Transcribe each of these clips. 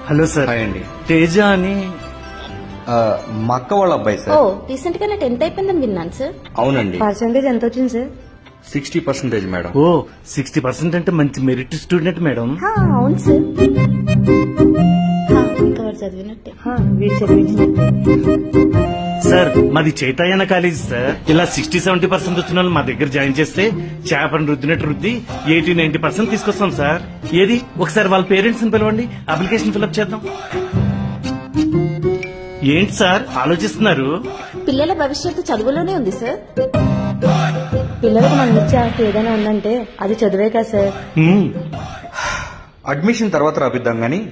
Hello sir. Hi అండి. తేజ అని మా అక్క వాళ్ళ అబ్బాయి ఓ సార్. రీసెంట్ గా 10th అయిపోయిందని విన్నాను సార్. అవునండి. పర్సెంటేజ్ ఎంత వచ్చింది సార్? 60% మేడం. ఓ 60% అంటే మంచి మెరిట్ స్టూడెంట్ మేడం. అవును సార్. ఇంకా వాడు చదివినట్టే. వీడు చదివించినట్టే. సార్ మాది చైతన్య కాలేజ్ సార్. ఇలా 60-70% వచ్చిన వాళ్ళు మా దగ్గర జాయిన్ చేస్తే చేపను రుద్దినట్టు రుద్ది 80-90% తీసుకొస్తాం సార్. ఏది ఒకసారి వాళ్ళ పేరెంట్స్ ని పిలవండి, అప్లికేషన్ ఫిల్అప్ చేద్దాం. ఏంటి సార్ ఆలోచిస్తున్నారు? పిల్లల భవిష్యత్తు చదువులోనే ఉంది సార్. పిల్లలకు మనం ఇచ్చే ఆస్తి ఏదైనా ఉందంటే అది చదివే కదా సార్. అడ్మిషన్ తర్వాత రాపిద్దాం గానీ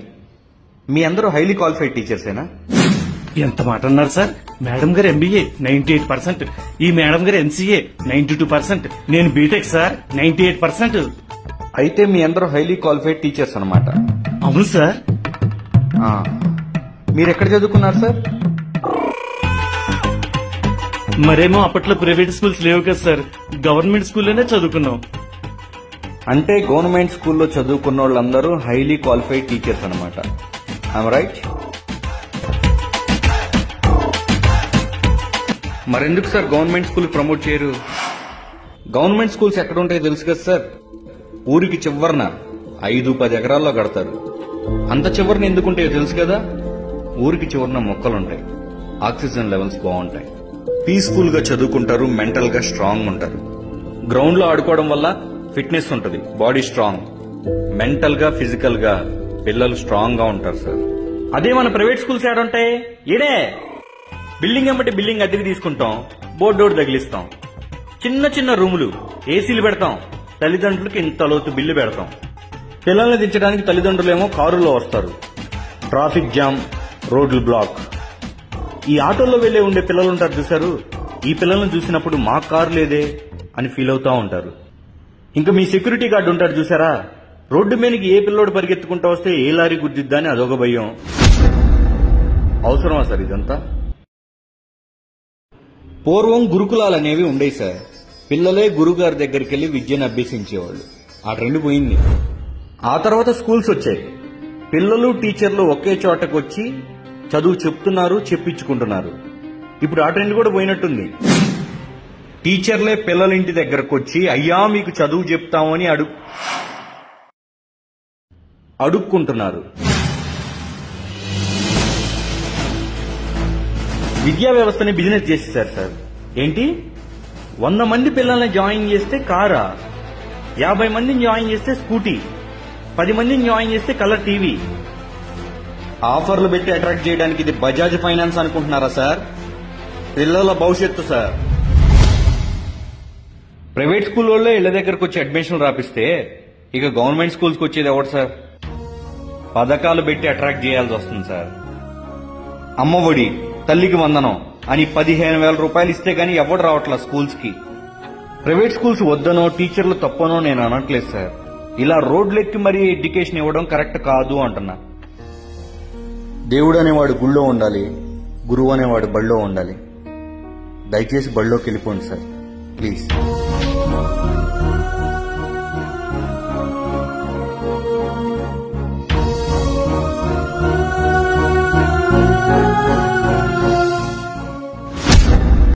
మీ అందరూ హైలీ క్వాలిఫైడ్ టీచర్సేనా? ఎంత మాట అన్నారు సార్. మేడం గారు MBA 98%, ఈ మేడం గారు MCA 92%, నేను బీటెక్ సార్ 98%. అయితే మీ అందరూ హైలీ క్వాలిఫైడ్ టీచర్స్ అన్నమాట. అవును సార్. మీరు ఎక్కడ చదువుకున్నారు సార్? మరేమో అప్పట్లో ప్రైవేట్ స్కూల్స్ లేవు కదా సార్, గవర్నమెంట్ స్కూల్లోనే చదువుకున్నాం. అంటే గవర్నమెంట్ స్కూల్లో చదువుకున్న వాళ్ళందరూ హైలీ క్వాలిఫైడ్ టీచర్స్ అన్నమాట. I'm right? మరెందుకు సార్ గవర్నమెంట్ స్కూల్ ప్రమోట్ చేయరు? గవర్నమెంట్ స్కూల్స్ ఎక్కడ ఉంటాయో తెలుసు కదా సార్. ఊరికి చివరన 5-10 ఎకరాల్లో కడతారు. అంత చివరన ఎందుకుంటాయో తెలుసు కదా. ఊరికి చివరన మొక్కలుంటాయి, ఆక్సిజన్ లెవెల్స్ బాగుంటాయి, పీస్ఫుల్ గా చదువుకుంటారు, మెంటల్ గా స్ట్రాంగ్ ఉంటారు. గ్రౌండ్ లో ఆడుకోవడం వల్ల ఫిట్నెస్ ఉంటుంది, బాడీ స్ట్రాంగ్, మెంటల్ గా ఫిజికల్ గా పిల్లలు స్ట్రాంగ్ గా ఉంటారు సార్. అదే మన ప్రైవేట్ స్కూల్స్ ఏడుంటాయి? ఈడే బిల్డింగ్ ఎంబటి బిల్డింగ్ అద్దెకి తీసుకుంటాం, బోర్డు తగిలిస్తాం, చిన్న చిన్న రూములు, ఏసీలు పెడతాం, తల్లిదండ్రులకి ఇంత లోతు బిల్లు పెడతాం. పిల్లల్ని దించడానికి తల్లిదండ్రులేమో కారులో వస్తారు, ట్రాఫిక్ జామ్, రోడ్లు బ్లాక్. ఈ ఆటోల్లో వెళ్లే ఉండే పిల్లలు ఉంటారు చూసారు, ఈ పిల్లలను చూసినప్పుడు మా కారు లేదే అని ఫీల్ అవుతా ఉంటారు. ఇంకా మీ సెక్యూరిటీ గార్డు ఉంటాడు చూసారా, రోడ్డు మీదకి ఏ పిల్లోడు పరిగెత్తుకుంటా వస్తే ఏ లారీ గుద్దిద్దా అని అదొక భయం. అవసరమా సార్ ఇదంతా? పూర్వం గురుకులాలు అనేవి ఉండేవి సార్. పిల్లలే గురుగారి దగ్గరికి వెళ్లి విద్యను అభ్యసించేవాళ్ళు. ఆ ట్రెండ్ పోయింది. ఆ తర్వాత స్కూల్స్ వచ్చాయి. పిల్లలు టీచర్లు ఒకే చోటకు వచ్చి చదువు చెప్తున్నారు, చెప్పించుకుంటున్నారు. ఇప్పుడు ఆ ట్రెండ్ కూడా పోయినట్టుంది. టీచర్లే పిల్లల ఇంటి దగ్గరకు వచ్చి అయ్యా మీకు చదువు చెప్తామని అడుక్కుంటున్నారు. విద్యా వ్యవస్థని బిజినెస్ చేసేశారు సార్. ఏంటి 100 మంది పిల్లల్ని జాయిన్ చేస్తే కారా, 50 మందిని జాయిన్ చేస్తే స్కూటీ, 10 మందిని జాయిన్ చేస్తే కలర్ టీవీ. ఆఫర్లు పెట్టి అట్రాక్ట్ చేయడానికి ఇది బజాజ్ ఫైనాన్స్ అనుకుంటున్నారా సార్? పిల్లల భవిష్యత్తు సార్. ప్రైవేట్ స్కూల్ వాళ్ళే ఇళ్ల దగ్గరకు వచ్చి అడ్మిషన్లు రాపిస్తే ఇక గవర్నమెంట్ స్కూల్స్కి వచ్చేది ఎవరు సార్? పథకాలు పెట్టి అట్రాక్ట్ చేయాల్సి వస్తుంది సార్. అమ్మఒడి, తల్లికి వందనం అని 15,000 రూపాయలు ఇస్తే గానీ ఎవడు రావట్లా స్కూల్స్ కి. ప్రైవేట్ స్కూల్స్ వద్దనో టీచర్లు తప్పనో నేను అనట్లేదు సార్. ఇలా రోడ్లెక్కి మరీ ఎడ్యుకేషన్ ఇవ్వడం కరెక్ట్ కాదు అంటున్నా. దేవుడు అనేవాడు గుళ్ళో ఉండాలి, గురువు అనేవాడు బళ్ళో ఉండాలి. దయచేసి బళ్ళోకి వెళ్ళిపోండి సార్ ప్లీజ్.